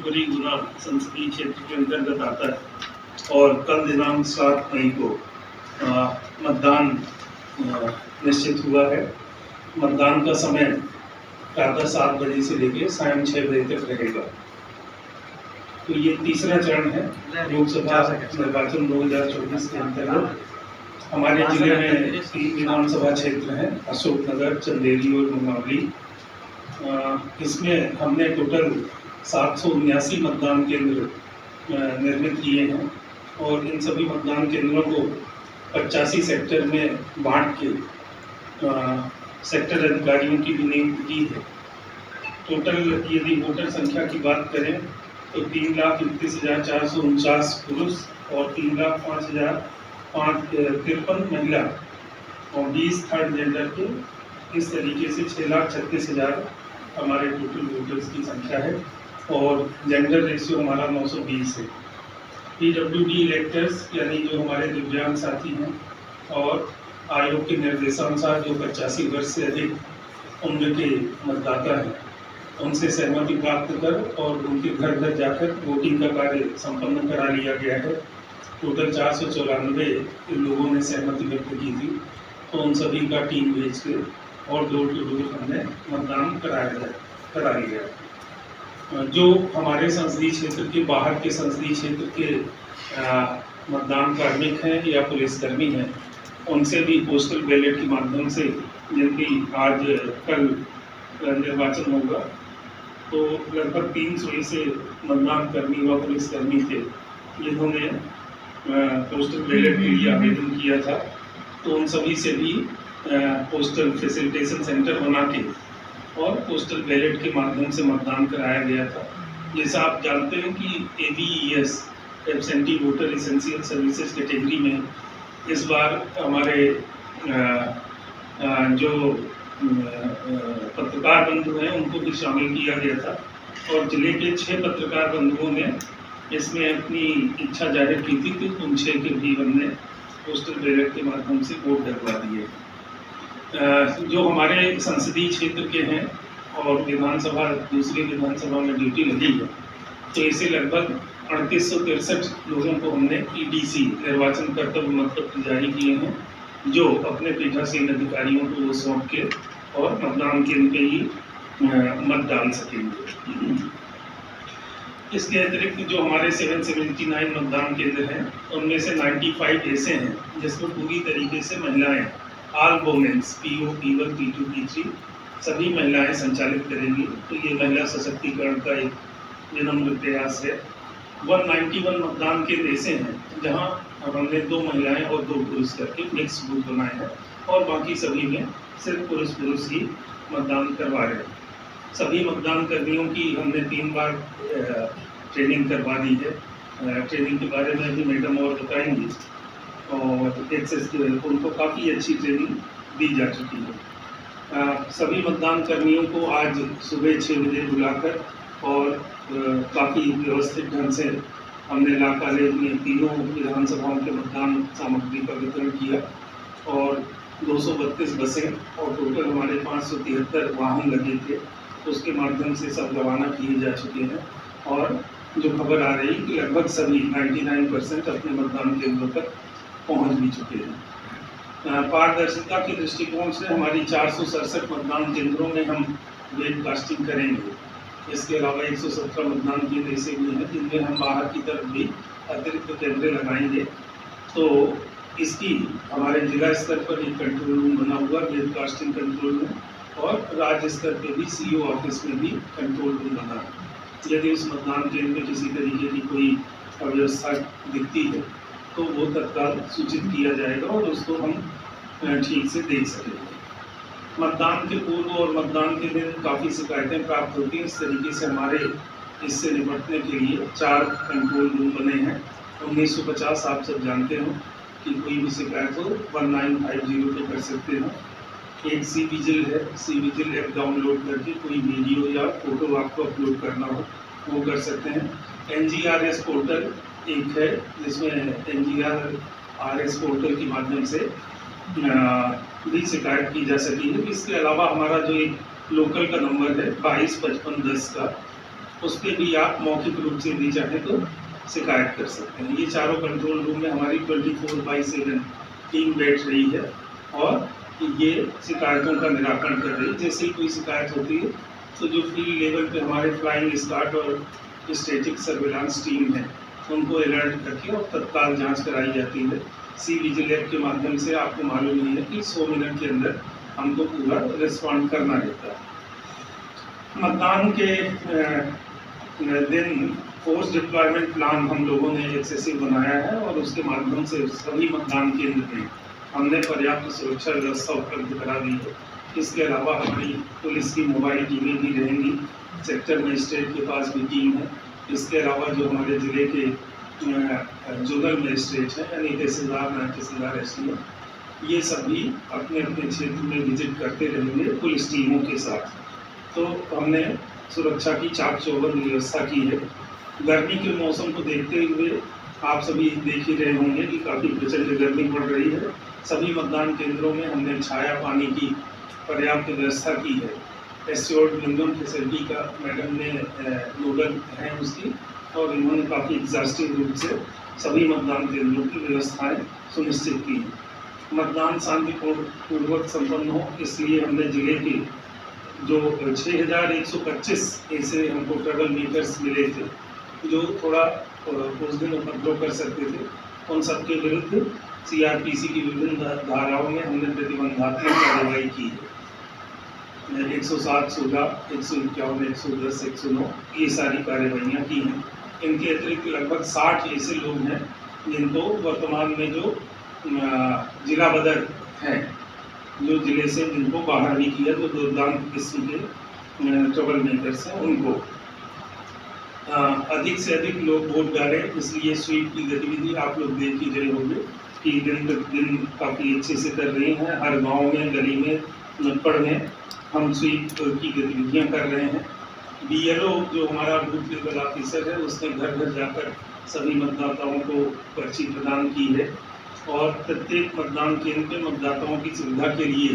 शिवपुरी गुना संसदीय क्षेत्र के अंतर्गत आता है और कल दिनांक 7 मई को मतदान निश्चित हुआ है। मतदान का समय प्रातः 7 बजे से लेकर सायं 6 बजे तक रहेगा। तो ये तीसरा चरण है लोकसभा निर्वाचन 2024 के अंतर्गत। हमारे जिले में 3 विधानसभा क्षेत्र हैं, अशोकनगर, चंदेरी और मुंगावली। इसमें हमने टोटल 779 मतदान केंद्र निर्मित किए हैं और इन सभी मतदान केंद्रों को 85 सेक्टर में बांट के सेक्टर अधिकारियों की भी नियुक्ति की है। टोटल यदि वोटर संख्या की बात करें तो 3,31,449 पुरुष और 3,05,553 महिला और 20 थर्ड जेंडर के, इस तरीके से 6,36,000 हमारे टोटल वोटर्स की संख्या है और जेंडर रेशियो हमारा 920 है। PWD इलेक्टर्स यानी जो हमारे दिव्यांग साथी हैं और आयोग के निर्देशानुसार जो 85 वर्ष से अधिक उम्र के मतदाता हैं, उनसे सहमति प्राप्त कर और उनके घर घर जाकर वोटिंग का कार्य संपन्न करा लिया गया है। टोटल 494 लोगों ने सहमति व्यक्त की थी, तो उन सभी का टीम भेज के और डोर टू डोर हमने मतदान करा लिया। जो हमारे संसदीय क्षेत्र के बाहर के संसदीय क्षेत्र के मतदान कार्मिक हैं या पुलिसकर्मी हैं, उनसे भी पोस्टल बैलेट के माध्यम से, जिनकी आज कल निर्वाचन होगा, तो लगभग 300 से मतदान कर्मी व पुलिसकर्मी थे जिन्होंने पोस्टल बैलेट के लिए आवेदन किया था। तो उन सभी से भी पोस्टल फैसिलिटेशन सेंटर बना के और पोस्टल बैलेट के माध्यम से मतदान कराया गया था। जैसा आप जानते हैं कि AVES absentee voter essential services category में इस बार हमारे जो पत्रकार बंधु हैं उनको भी शामिल किया गया था और जिले के 6 पत्रकार बंधुओं ने इसमें अपनी इच्छा जाहिर की थी कि उन 6 के भी हमने पोस्टल बैलेट के माध्यम से वोट डलवा दिए। जो हमारे संसदीय क्षेत्र के हैं और दूसरी विधानसभा में ड्यूटी लगी है, तो इसे लगभग 3863 लोगों को हमने EDC निर्वाचन कर्तव्य मतपत्र जारी किए हैं, जो अपने पीठासीन अधिकारियों को वो सौंप के और मतदान केंद्र पे ही मत डाल सकेंगे। इसके अतिरिक्त जो हमारे 779 मतदान केंद्र हैं, उनमें से 95 ऐसे हैं जिसमें पूरी तरीके से महिलाएं, all women's, PO, P1, P2, P3 सभी महिलाएं संचालित करेंगी। तो ये महिला सशक्तिकरण का एक विनम्र प्रयास है। 191 मतदान केंद्र ऐसे हैं जहां हमने 2 महिलाएं और 2 पुरुष करके मिक्स बूथ बनाए हैं और बाकी सभी में सिर्फ पुरुष ही मतदान करवा रहे हैं। सभी मतदान कर्मियों की हमने 3 बार ट्रेनिंग करवा दी है। ट्रेनिंग के बारे में भी मैडम और बताएंगी और उनको काफ़ी अच्छी ट्रेनिंग दी जा चुकी है। सभी मतदान कर्मियों को आज सुबह 6 बजे बुलाकर और काफ़ी व्यवस्थित ढंग से हमने लाकाले में तीनों विधानसभाओं के मतदान सामग्री का वितरण किया और 232 बसें और टोटल हमारे 573 वाहन लगे थे, उसके माध्यम से सब रवाना किए जा चुके हैं और जो खबर आ रही है कि लगभग सभी 99% अपने मतदान केंद्रों तक पहुंच भी चुके हैं। पारदर्शिता के दृष्टिकोण से हमारी 467 मतदान केंद्रों में हम वेबकास्टिंग करेंगे। इसके अलावा 117 मतदान केंद्र ऐसे भी हैं जिनमें हम बाहर की तरफ भी अतिरिक्त कैमरे लगाएंगे। तो इसकी हमारे जिला स्तर पर एक कंट्रोल रूम बना हुआ, वेबकास्टिंग कंट्रोल रूम, और राज्य स्तर पर भी CO ऑफिस में भी कंट्रोल रूम बना है। यदि उस मतदान केंद्र में किसी तरीके की कोई अव्यवस्था दिखती है तो वो तत्काल सूचित किया जाएगा और उसको हम ठीक से देख सकेंगे। मतदान के पूर्व और मतदान के दिन काफ़ी शिकायतें प्राप्त होती हैं। इस तरीके से हमारे इससे निपटने के लिए 4 कंट्रोल रूम बने हैं। 1950 आप सब जानते हो कि कोई भी शिकायत हो 1950 पे कर सकते हो। एक C-विजिल है, C-विजिल ऐप डाउनलोड करके कोई वीडियो या फोटो आपको अपलोड करना हो वो कर सकते हैं। NGRS पोर्टल एक है जिसमें NGRS पोर्टल के माध्यम से भी शिकायत की जा सकती है। इसके अलावा हमारा जो एक लोकल का नंबर है 225510 का, उस पर भी आप मौखिक रूप से भी चाहे तो शिकायत कर सकते हैं। ये चारों कंट्रोल रूम में हमारी 24/7 टीम बैठ रही है और ये शिकायतों का निराकरण कर रही है। जैसे ही कोई शिकायत होती है तो जो फील्ड लेवल पे हमारे फ्लाइंग स्क्वाड और स्टैटिक सर्विलांस टीम है उनको अलर्ट करके और तत्काल जांच कराई जाती है। सी विजिल ऐप के माध्यम से आपको मालूम ही है कि 100 मिनट के अंदर हमको पूरा रिस्पॉन्ड करना रहता है। मतदान के दिन फोर्स डिप्लॉयमेंट प्लान हम लोगों ने एक्सेसिव बनाया है और उसके माध्यम से सभी मतदान केंद्र में हमने पर्याप्त सुरक्षा व्यवस्था उपलब्ध करा दी है। इसके अलावा हमारी पुलिस की मोबाइल टीमें भी रहेंगी, सेक्टर मजिस्ट्रेट के पास भी टीम है। इसके अलावा जो हमारे ज़िले के जोनल मजिस्ट्रेट हैं यानी तहसीलदार, नायब तहसीलदार, एसडीओ, ये सभी अपने अपने क्षेत्र में विजिट करते रहेंगे पुलिस टीमों के साथ। तो हमने सुरक्षा की चाक चौबंद व्यवस्था की है। गर्मी के मौसम को देखते हुए आप सभी देख ही रहे होंगे कि काफ़ी प्रचंड गर्मी पड़ रही है। सभी मतदान केंद्रों में हमने छाया पानी की पर्याप्त व्यवस्था की है। एस्योर्ड मिनिमम फैसिलिटी का मैडम ने नोडल है उसकी, और इन्होंने काफ़ी एग्जॉस्टिव रूप से सभी मतदान केंद्रों की व्यवस्थाएं सुनिश्चित की हैं। मतदान शांतिपूर्वक संपन्न हो इसलिए हमने जिले के जो 6125 ऐसे हमको ट्रबल मेकर्स मिले थे जो थोड़ा उस दिन उपद्रव कर सकते थे, उन सबके विरुद्ध सीआरपीसी की विभिन्न धाराओं में हमने प्रतिबंधात्मक कार्रवाई की है। 107, 16, 151, 110, 109 ये सारी कार्रवाइयाँ की हैं। इनके अतिरिक्त लगभग 60 ऐसे लोग हैं जिनको वर्तमान में जो जिला बदर हैं, जो जिले से जिनको बाहर भी किया, तो दुर्दांत किस्म के ट्रबल मेकर्स हैं, उनको अधिक से अधिक लोग वोट डालें। इसलिए स्वीप की गतिविधि आप लोग देख ही रहे होंगे कि दिन दिन काफ़ी अच्छे से कर रहे हैं। हर गांव में, गली में, नुक्कड़ में हम स्वीप की गतिविधियां कर रहे हैं। बीएलओ जो हमारा बूथ लेवल ऑफिसर है उसने घर घर जाकर सभी मतदाताओं को पर्ची प्रदान की है और प्रत्येक मतदान केंद्र पे मतदाताओं की सुविधा के लिए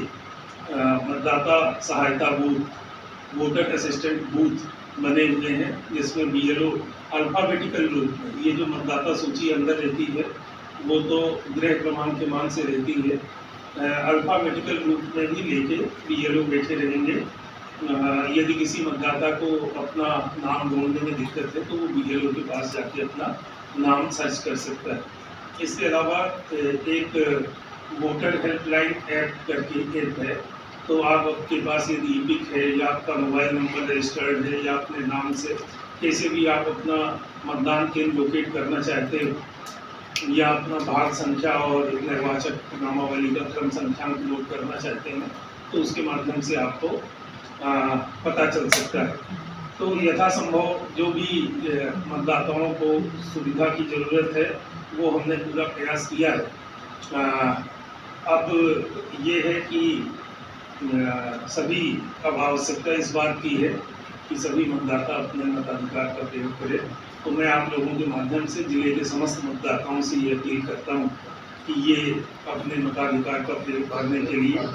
मतदाता सहायता बूथ, वोटर असिस्टेंट बूथ बने हुए हैं, जिसमें बीएलओ अल्फ़ाबेटिकल रूप में, ये जो मतदाता सूची अंदर रहती है वो तो गृह क्रमांक के मान से रहती है, अल्फ़ाबेटिकल रूप में भी लेके बीएलओ बैठे रहेंगे। यदि किसी मतदाता को अपना नाम ढूंढने में दिक्कत है तो वो बीएलओ के पास जाके अपना नाम सर्च कर सकता है। इसके अलावा एक वोटर हेल्पलाइन ऐप करके ऐप है, तो आपके पास यदि ईपिक है या आपका मोबाइल नंबर रजिस्टर्ड है या अपने नाम से कैसे भी आप अपना मतदान केंद्र लोकेट करना चाहते हो या अपना भाग संख्या और निर्वाचक नामावली का क्रम संख्यांक नोट करना चाहते हैं तो उसके माध्यम से आपको पता चल सकता है। तो यथासंभव जो भी मतदाताओं को सुविधा की ज़रूरत है वो हमने पूरा प्रयास किया है। अब ये है कि सभी अब आवश्यकता इस बात की है कि सभी मतदाता अपने मताधिकार का प्रयोग करें। तो मैं आप लोगों के माध्यम से जिले के समस्त मतदाताओं से ये अपील करता हूँ कि ये अपने मताधिकार का प्रयोग करने के लिए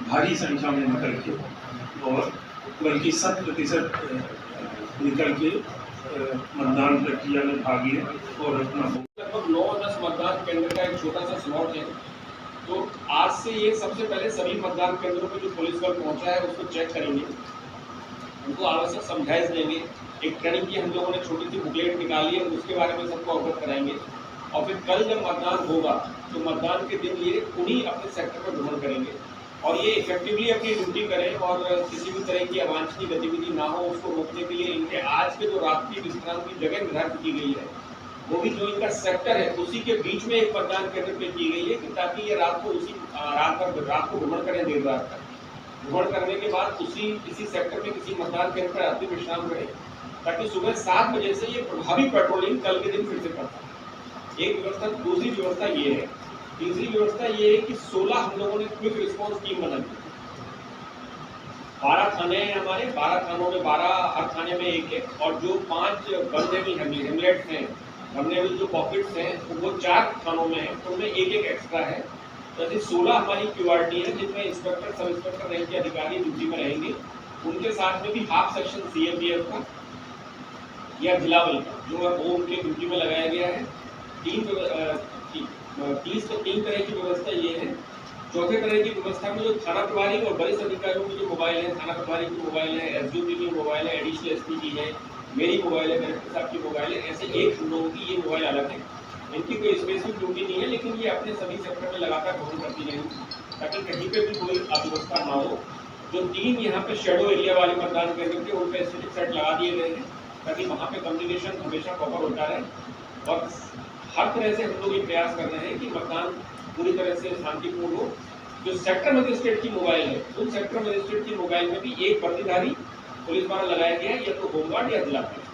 भारी संख्या में निकल के और बल्कि 100% निकल के मतदान प्रक्रिया में भाग लें और अपना लगभग 9-10 मतदान केंद्र का एक छोटा सा स्लॉट है। तो आज से ये सबसे पहले सभी मतदान केंद्रों पे जो पुलिस बल पहुंचा है उसको चेक करेंगे, उनको आवश्यक समझाइश देंगे। एक ट्रेनिंग की हम लोगों ने छोटी सी बुकलेट निकाली है, उसके बारे में सबको अवगत कराएंगे और फिर कल जब मतदान होगा तो मतदान के दिन ये उन्हीं अपने सेक्टर पर भ्रमण करेंगे और ये इफेक्टिवली अपनी ड्यूटी करें और किसी भी तरह की अवांछनीय गतिविधि ना हो उसको रोकने के लिए इनके आज के जो रात्रि विश्राम की जगह निर्धारित की गई है वो भी जो इनका सेक्टर है उसी के बीच में एक मतदान केंद्र पे की गई है कि ताकि ये रात को भ्रमण करें, देर रात तक भ्रमण करने के बाद इसी सेक्टर में किसी मतदान केंद्र पर रात्रि विश्राम करें ताकि सुबह 7 बजे से ये प्रभावी पेट्रोलिंग कल के दिन फिर से करता है। एक व्यवस्था। दूसरी व्यवस्था ये है, तीसरी व्यवस्था ये है कि 16 हम लोगों ने क्विक रिस्पॉन्स टीम बना दी। 12 थाने हैं हमारे, 12 थानों में 12, हर थाने में एक और जो 5 वल्नरेबल हेमलेट्स हैं, वल्नरेबल जो पॉकेट्स हैं वो 4 थानों में है, तो उनमें एक एक्स्ट्रा है। जैसे 16 हमारी क्यूआरटी है जिसमें इंस्पेक्टर, सब इंस्पेक्टर रैंक के अधिकारी ड्यूटी में रहेंगे। उनके साथ में भी हाफ सेक्शन सीएपीएफ का या जिला बल का जो है वो उनके ड्यूटी में लगाया गया है। 30 तो 3 तरह की व्यवस्था ये है। चौथे तरह की व्यवस्था में जो थाना प्रभारी और वरिष्ठ अधिकारियों की जो मोबाइल है, थाना प्रभारी की मोबाइल है, एसडीओपी की मोबाइल है, एडिशनल एसपी की है, मेरी मोबाइल है, कलेक्टर साहब की मोबाइल है, ऐसे एक लोगों की ये मोबाइल अलग है। इनकी कोई स्पेसिफिक ड्यूटी नहीं है, लेकिन ये अपने सभी सेक्टर में लगातार भ्रमण करती रहेंगी ताकि कहीं पे भी कोई अव्यवस्था ना हो। जो 3 यहाँ पे शेडो एरिया वाले मतदान केंद्र थे उन पे स्टैटिक सेट लगा दिए गए हैं ताकि वहाँ पे कम्युनिकेशन हमेशा प्रॉपर होता रहे। और हर तरह से हम लोग ये प्रयास कर रहे हैं कि मतदान पूरी तरह से शांतिपूर्ण हो। जो सेक्टर मजिस्ट्रेट की मोबाइल है, उन सेक्टर मजिस्ट्रेट की मोबाइल में भी एक वर्दीधारी पुलिस द्वारा लगाया गया है, या तो होमगार्ड या जिला पुलिस।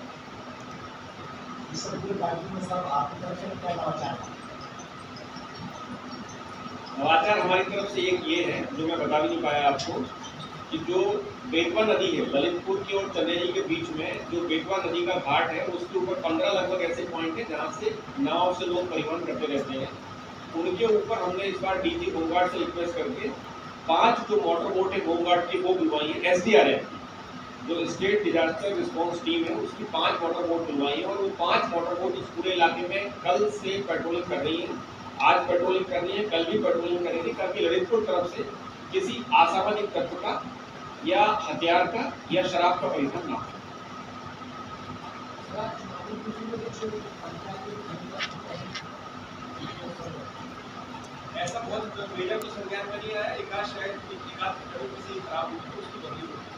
नवाचार हमारी तरफ से एक ये है जो मैं बता भी नहीं पाया आपको कि जो बेतवा नदी है ललितपुर की और चंदेरी के बीच में, जो बेतवा नदी का घाट है उसके ऊपर 15 लगभग ऐसे पॉइंट है जहाँ से नाव से लोग परिवहन करते रहते हैं। उनके ऊपर हमने इस बार डीजी होमगार्ड से रिक्वेस्ट करके 5 जो मोटर बोट है होमगार्ड की वो बुलवाई है। एसडीआरएफ जो स्टेट डिजास्टर रिस्पॉन्स टीम है उसकी 5 मोटर बोट बुलवाई है और वो 5 मोटर बोट इस पूरे इलाके में कल से पेट्रोलिंग कर रही है। आज पेट्रोलिंग कर रही है, कल भी पेट्रोलिंग करेंगे ताकि ललितपुर तरफ से किसी असामाजिक तत्व का या हथियार का या शराब का परिवहन ना हो। ऐसा बहुत मेजर तो संज्ञान में नहीं आया। एक आध शायद एक आध किसी खराब हुई तो उसकी बदली होगी।